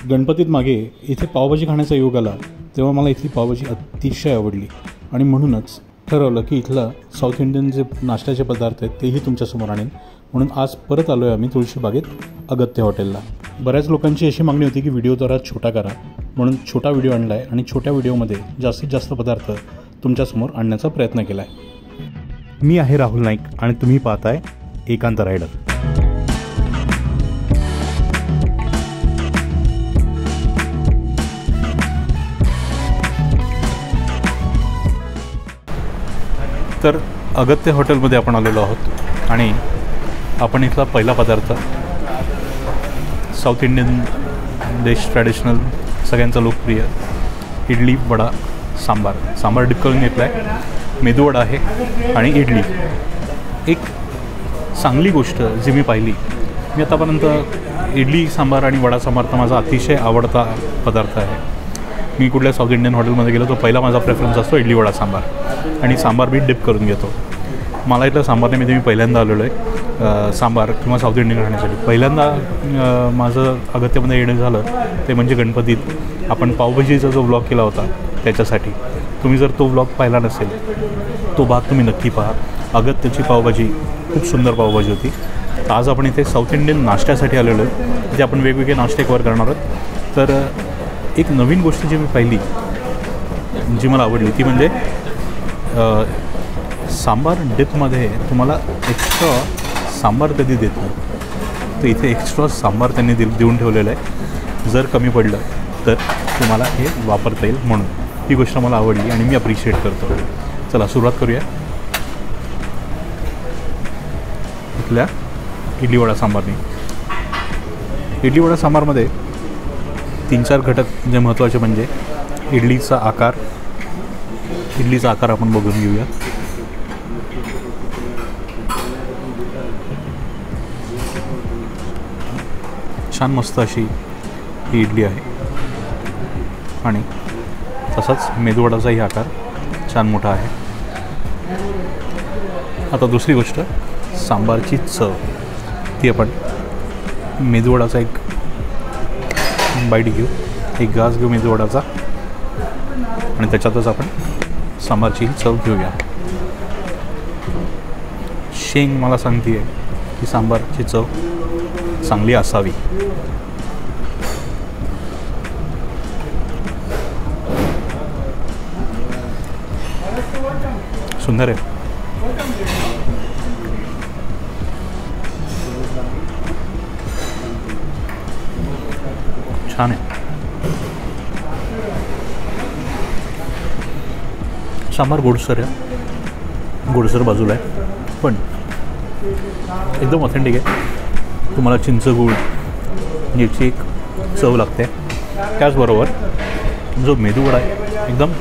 गणपतीत मागे इथे पावभाजी खाण्याचा योग आला तेव्हा मला इथली पावभाजी अतिशय आवडली आणि म्हणूनच ठरवलं की इथला साऊथ इंडियन जे नाश्त्याचे पदार्थ आहेत तेही तुमच्यासमोर आणेन. म्हणून आज परत आलो आहे आम्ही तुळशीबागेत अगत्य हॉटेलला. बऱ्याच लोकांची अशी मागणी होती की व्हिडिओ जरा छोटा करा, म्हणून छोटा व्हिडिओ आणला आहे आणि छोट्या व्हिडिओमध्ये जास्तीत जास्त पदार्थ तुमच्यासमोर आणण्याचा प्रयत्न केला आहे. मी आहे राहुल नाईक आणि तुम्ही पाहताय एकांत रायडर. तर अगत्य हॉटेलमध्ये आपण आलेलो आहोत आणि आपण इथला पहिला पदार्थ साऊथ इंडियन डिश ट्रॅडिशनल सगळ्यांचा लोकप्रिय इडली वडा सांबार डिप करून घेतला आहे. मेदूवडा आहे आणि इडली. एक चांगली गोष्ट जी मी पाहिली, मी आतापर्यंत इडली सांबार आणि वडा सांबार तर माझा अतिशय आवडता पदार्थ आहे. मी कुठल्या साऊथ इंडियन हॉटेलमध्ये गेलो तो पहिला माझा प्रेफरन्स असतो इडली वडा सांबार आणि सांबार मी डिप करून घेतो. मला इथल्या सांबारने मी पहिल्यांदा आलेलो आहे सांबार किंवा साऊथ इंडियन खाण्यासाठी. पहिल्यांदा माझं अगत्यामध्ये येणं झालं ते म्हणजे गणपतीत आपण पावभाजीचा जो व्लॉग केला होता त्याच्यासाठी. तुम्ही जर तो व्लॉग पाहिला नसेल तो भाग तुम्ही नक्की पहा. अगत्याची पावभाजी खूप सुंदर पावभाजी होती. तर आज आपण इथे साऊथ इंडियन नाश्त्यासाठी आलेलो आहे, तिथे आपण वेगवेगळे नाश्ते कवर करणार आहोत. तर एक नवीन गोष्ट जी मी पाहिली जी मला आवडली ती म्हणजे सांबार डिपमध्ये तुम्हाला एक्स्ट्रा सांबार कधी देत नाही, तर इथे एक्स्ट्रा सांबार त्यांनी देऊन ठेवलेलं आहे. जर कमी पडलं तर तुम्हाला हे वापरता येईल म्हणून ही गोष्ट मला आवडली आणि मी अप्रिशिएट करतो. चला सुरुवात करूया इथल्या इडली वडा सांबारने. इडली वडा सांबारमध्ये 3-4 घटक जे महत्त्वाचे म्हणजे इडलीचा आकार आपण बघून घेऊया. छान मस्त अशी ही इडली आहे आणि तसाच मेदूवडाचाही आकार छान मोठा आहे. आता दुसरी गोष्ट सांबारची चव, ती आपण मेदूवडाचा एक बाईट घेऊ, एक घास घेऊ मेदूवडाचा आणि त्याच्यातच आपण सांबारची चव घेऊया. शेंग मला सांगते आहे की सांबारची चव चांगली असावी. सुंदर आहे, छान आहे. सांबार गोडसर आहे, गोडसर बाजूला आहे पण एकदम ऑथेंटिक आहे. तुम्हाला चिंच गूळ याची एक चव लागते. त्याचबरोबर जो मेदूवडा आहे एकदम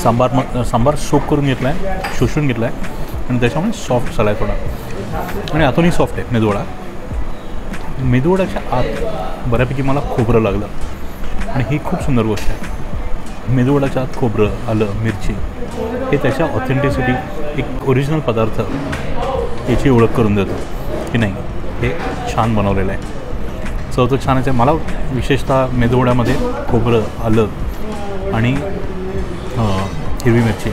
सांबार सोक करून घेतला आहे, शोषून घेतला आहे आणि त्याच्यामुळे सॉफ्ट झाला आहे थोडा आणि आतूनही सॉफ्ट आहे मेदूवडा. मेदूवडाच्या आत बऱ्यापैकी मला खोबरं लागलं आणि ही खूप सुंदर गोष्ट आहे. मेदूवडाच्या आत खोबरं, आलं, मिरची हे त्याच्या ऑथेंटिसिटी, एक ओरिजिनल पदार्थ याची ओळख करून देतो की नाही हे छान बनवलेलं आहे. चव तर छानच आहे. मला विशेषतः मेदूवड्यामध्ये खोबरं, आलं आणि हिरवी मिरची,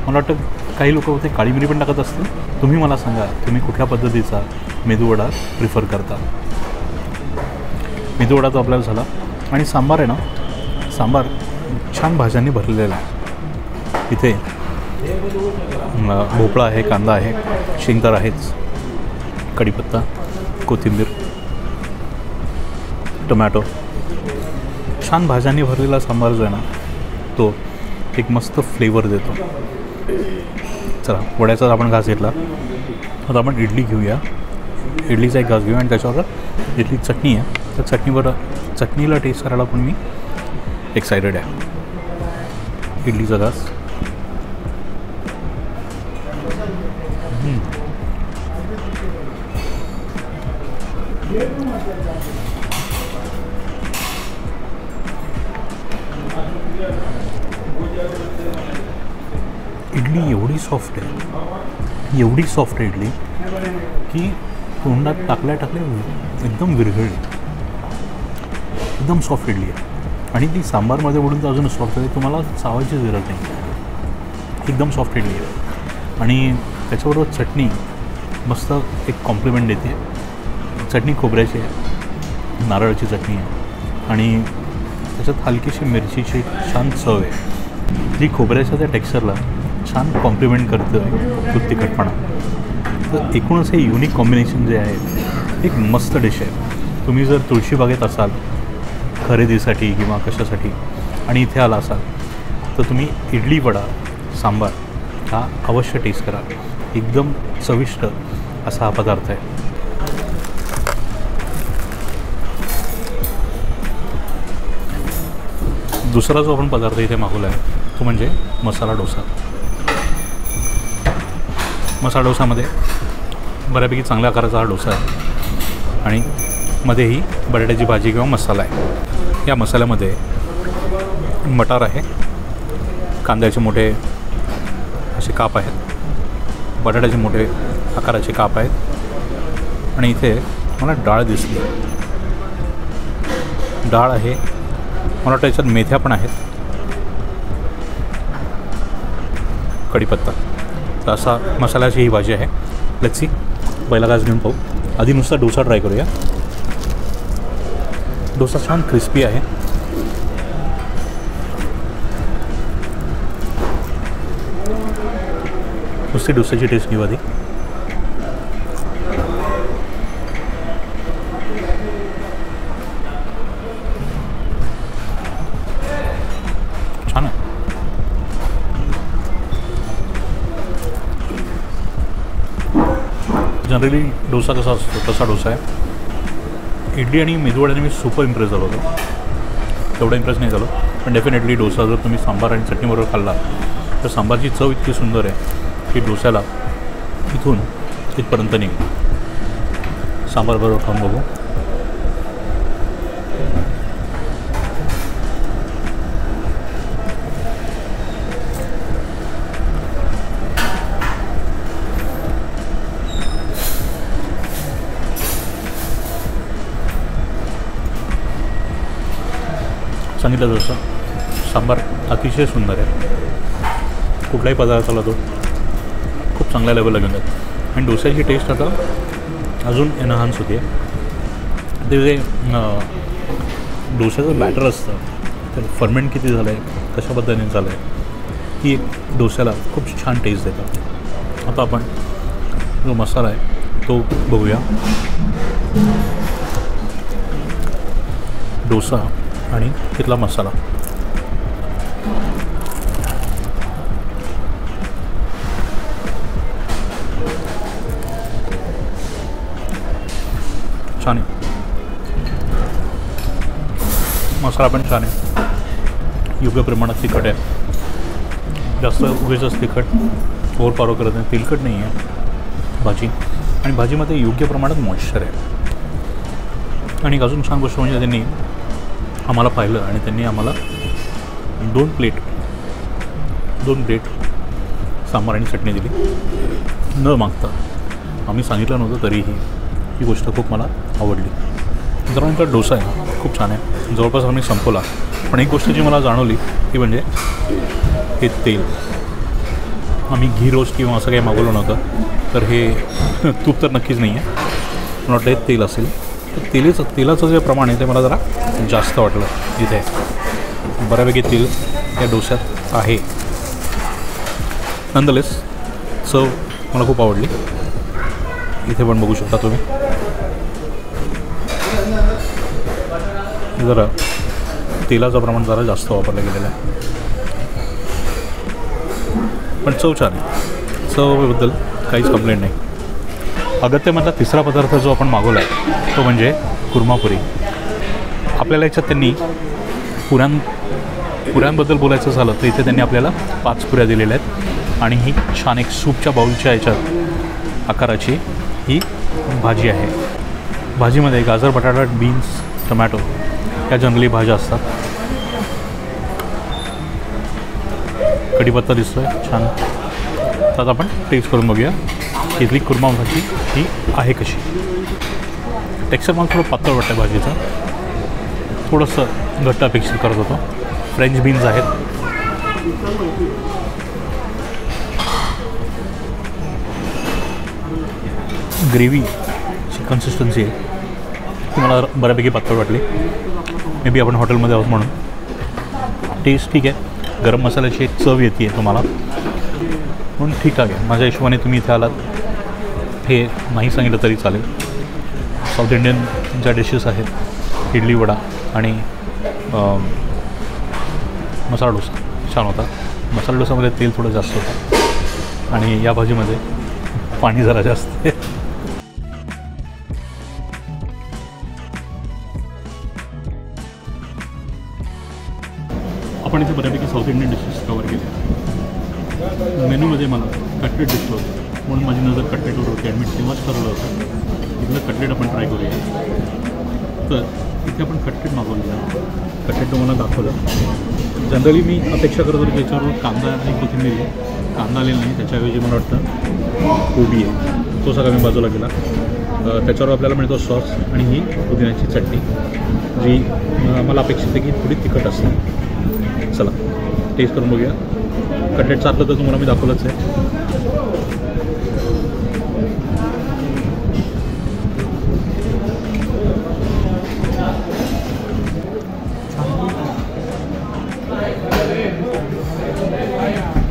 मला वाटतं काही लोक होते काळी मिरी पण टाकत असतील. तुम्ही मला सांगा तुम्ही कुठल्या पद्धतीचा मेदूवडा प्रिफर करता. मेदूवडा तो आपल्याला झाला आणि सांबार आहे ना, सांबार छान भाज्यांनी भरलेला आहे. इथे भोपळा आहे, कांदा आहे, शेंग तर आहेच, कढीपत्ता, कोथिंबीर, टोमॅटो, छान भाज्यांनी भरलेला सांबार जो आहे ना तो एक मस्त फ्लेवर देतो. चला वड्याचाच आपण घास घेतला, आता आपण इडली घेऊया. इडलीचा एक घास घेऊया आणि त्याच्यावर इडली चटणी आहे, त्या चटणीला टेस्ट करायला पण मी एक्सायटेड आहे. इडलीचा घास इडली एवढी सॉफ्ट आहे इडली की तोंडात टाकल्या एकदम विरघळली. एकदम सॉफ्ट इडली आहे आणि ती सांबारमध्ये बुडून तर अजून सॉफ्ट आहे, तुम्हाला चावायची गरज नाही. एकदम सॉफ्ट इडली आहे आणि त्याच्याबरोबर चटणी मस्त एक कॉम्प्लिमेंट देते. चटणी खोबऱ्याची आहे, नारळाची चटणी आहे आणि त्याच्यात हलकीशी मिरचीची छान चव आहे जी खोबऱ्याच्या त्या टेक्स्चरला छान कॉम्प्लिमेंट करतं खूप तिखटपणा. तर एकूणच हे युनिक कॉम्बिनेशन जे आहे एक मस्त डिश आहे. तुम्ही जर तुळशीबागेत असाल खरेदीसाठी किंवा कशासाठी आणि इथे आला असाल तर तुम्ही इडली वडा सांबार हा अवश्य टेस्ट करा. एकदम चविष्ट असा हा पदार्थ आहे. दुसरा जो आपण पदार्थ इथे मागवला आहे तो म्हणजे मसाला डोसा. मसाला डोसामध्ये बऱ्यापैकी चांगल्या आकाराचा हा डोसा आहे आणि मध्येही बटाट्याची भाजी किंवा मसाला आहे. या मसाल्यामध्ये मटार आहे, कांद्याचे मोठे असे काप आहेत, बटाट्याचे मोठे आकाराचे काप आहेत आणि इथे मला डाळ दिसली. डाळ आहे, मला वाटतं याच्यात मेथ्या पण आहेत, कढीपत्ता. तर असा मसाल्याची ही भाजी आहे. लेट्स सी पहिला घास घेऊन पाहू. आधी नुसता डोसा ट्राय करूया. डोसा छान क्रिस्पी आहे. नुसती डोस्याची टेस्ट घेऊ आधी. छान आहे. जनरली डोसा कसा असतो तसा डोसा आहे. इडली आणि मेदूवड्याने मी सुपर इम्प्रेस झालो होतो. तेवढा इम्प्रेस नाही झालो, पण डेफिनेटली डोसा जर तुम्ही सांबार आणि चटणीबरोबर खाल्ला तर सांबारची चव इतकी सुंदर आहे की डोस्याला इथून इथपर्यंत निघेल. सांबारबरोबर खाऊन बघू. सांगितलं जसं सांबार अतिशय सुंदर आहे. कुठल्याही पदार्थाला तो खूप चांगल्या लेवलला घेऊन जातो आणि डोस्याची टेस्ट आता अजून एनहान्स होते. ते जे डोस्याचं बॅटर असतं तर फर्मेंट किती झालं आहे, कशा पद्धतीने झालं आहे, ही एक डोस्याला खूप छान टेस्ट देतात. आता आपण जो मसाला आहे तो बघूया. डोसा आणि तिथला मसाला छान आहे. मसाला पण छान आहे, योग्य प्रमाणात तिखट आहे. जास्त उगीचच तिखट ओव्हरपावर करत नाही, तेलकट नाही आहे भाजी आणि भाजीमध्ये योग्य प्रमाणात मॉइश्चर आहे. आणि अजून छान गोष्ट म्हणजे त्यांनी आम्हाला पाहिलं आणि त्यांनी आम्हाला दोन प्लेट सांबार आणि चटणी दिली न मागता. आम्ही सांगितलं नव्हतं तरीही ही गोष्ट खूप मला आवडली. त्यानंतर डोसा आहे खूप छान आहे. जवळपास आम्ही संपवला, पण एक गोष्ट जी मला जाणवली ती म्हणजे हे तेल. आम्ही घी रोस्ट किंवा असं काही मागवलं नव्हतं, तर हे तूप तर नक्कीच नाही आहे, मला वाटतं हे तेल असेल. तर तेलाचं जे प्रमाण आहे ते मला जरा जास्त वाटलं. इथे बऱ्यापैकी तेल या डोस्यात आहे. नंदलेस चव मला खूप आवडली. इथे पण बघू शकता तुम्ही, जरा तेलाचं प्रमाण जरा जास्त वापरलं गेलेलं आहे, पण चव छान आहे. चवबद्दल काहीच कंप्लेंट नाही. अगत्यामधला तिसरा पदार्थ जो आपण मागवला आहे तो म्हणजे कुर्मापुरी. आपल्याला याच्यात त्यांनी पुऱ्यांबद्दल बोलायचं झालं तर इथे त्यांनी आपल्याला 5 पुऱ्या दिलेल्या आहेत आणि ही छान एक सूपच्या बाउलच्या याच्यात आकाराची ही भाजी आहे. भाजीमध्ये गाजर, बटाटा, बीन्स, टमॅटो या जंगली भाज्या असतात. कढीपत्ता दिसतोय छान. तर आपण टेस्ट करून बघूया इथली कुर्मा भाजी ही आहे कशी. टेक्स्चर मला थोडं पातळ वाटतं भाजीचं, थोडंसं घट्ट अपेक्षित करत होतो. फ्रेंच बीन्स आहेत. ग्रेव्हीची कन्सिस्टन्सी आहे ती मला बऱ्यापैकी पातळ वाटली. मे बी आपण हॉटेलमध्ये आहोत म्हणून. टेस्ट ठीक आहे. गरम मसाल्याची एक चव येते आहे तुम्हाला, म्हणून ठीकठाक आहे. माझ्या हिशोबाने तुम्ही इथे आलात हे नाही सांगितलं तरी चालेल. साऊथ इंडियन ज्या डिशेस आहेत, इडली वडा आणि मसाला डोसा छान होता. मसाला डोसामध्ये तेल थोडं जास्त होतं आणि या भाजीमध्ये पाणी जरा जास्त आहे. आपण इथे बऱ्यापैकी साऊथ इंडियन डिशेस कवर केल्या. मेनूमध्ये मला कटलेट दिसलं होतं म्हणून माझी नजर कटलेटवर होती आणि मी तेव्हाच ठरवलं होतं इथलं कटलेट आपण ट्राय करूया. तर इथे आपण कटलेट मागवलेलं आहे. कटलेट तुम्हाला दाखवलं. जनरली मी अपेक्षा करत होतो की याच्यावर कांदा आणि कोथिंबीर आहे. कांदा आलेला नाही, त्याच्याऐवजी मला वाटतं कोबी आहे. तो सगळा मी बाजूला केला. त्याच्यावर आपल्याला मिळतो सॉस आणि ही पुदिन्याची चटणी जी मला अपेक्षित आहे की थोडी तिखट असते. चला टेस्ट करून बघूया. कटलेटचं आतलं तर तुम्हाला मी दाखवलंच आहे.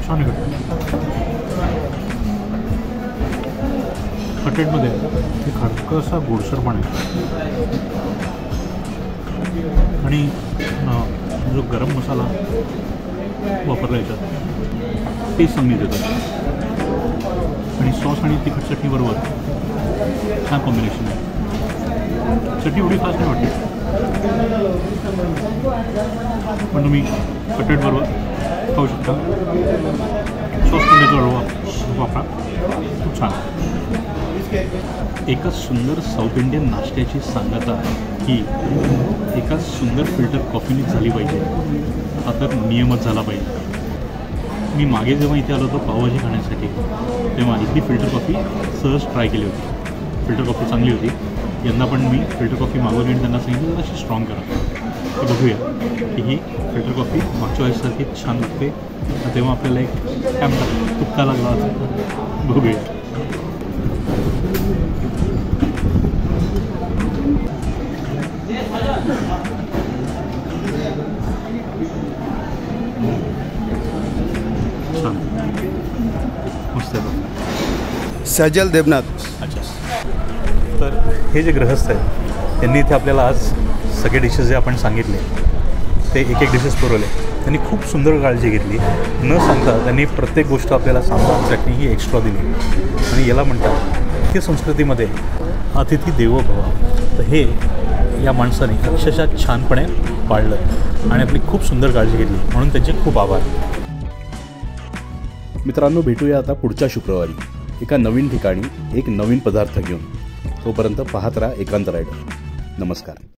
छान आहे. कटलेटमध्ये एक हलकासा गोडसरपणा आहे आणि जो गरम मसाला वापरला याच्यात टेस्ट चांगली देतात आणि सॉस आणि तिखट चटणीबरोबर छान कॉम्बिनेशन आहे. चटणी एवढी खास नाही वाटते, पण तुम्ही कटलेटबरोबर खाऊ शकता. सॉस पण त्याच्यावर वापरा, खूप छान. एका सुंदर साऊथ इंडियन नाश्त्याची सांगता ही एका सुंदर फिल्टर कॉफीने झाली पाहिजे. हा तर नियमच झाला पाहिजे. मी मागे जेव्हा इथे आलो होतो पावभाजी खाण्यासाठी तेव्हा इथली फिल्टर कॉफी सहज ट्राय केली होती. फिल्टर कॉफी चांगली होती. यंदा पण मी फिल्टर कॉफी मागवली आणि त्यांना सांगितलं अशी स्ट्रॉंग करा. तर बघूया की ही फिल्टर कॉफी मागच्या वेळेसारखी छान लागते. तेव्हा आपल्याला एक काय म्हणतात तुक्का लागला असेल. बघूया. मस्त आहे. सजल देवनाथ. अच्छा. तर हे जे गृहस्थ आहेत त्यांनी इथे आपल्याला आज सगळे डिशेस जे आपण सांगितले ते एक एक डिशेस पुरवले. त्यांनी खूप सुंदर काळजी घेतली. न सांगता त्यांनी प्रत्येक गोष्ट आपल्याला सांभाळ चटणी ही एक्स्ट्रा दिली आणि याला म्हणतात भारतीय संस्कृतीमध्ये अतिथी देवो भव. तर हे या माणसाने अक्षरशः छानपणे पाळलं आणि आपली खूप सुंदर काळजी घेतली, म्हणून त्यांचे खूप आभार. मित्रांनो, भेटूया आता पुढच्या शुक्रवारी एका नवीन ठिकाणी एक नवीन पदार्थ घेऊन. तोपर्यंत पाहत राहा एकांत रायडर. नमस्कार.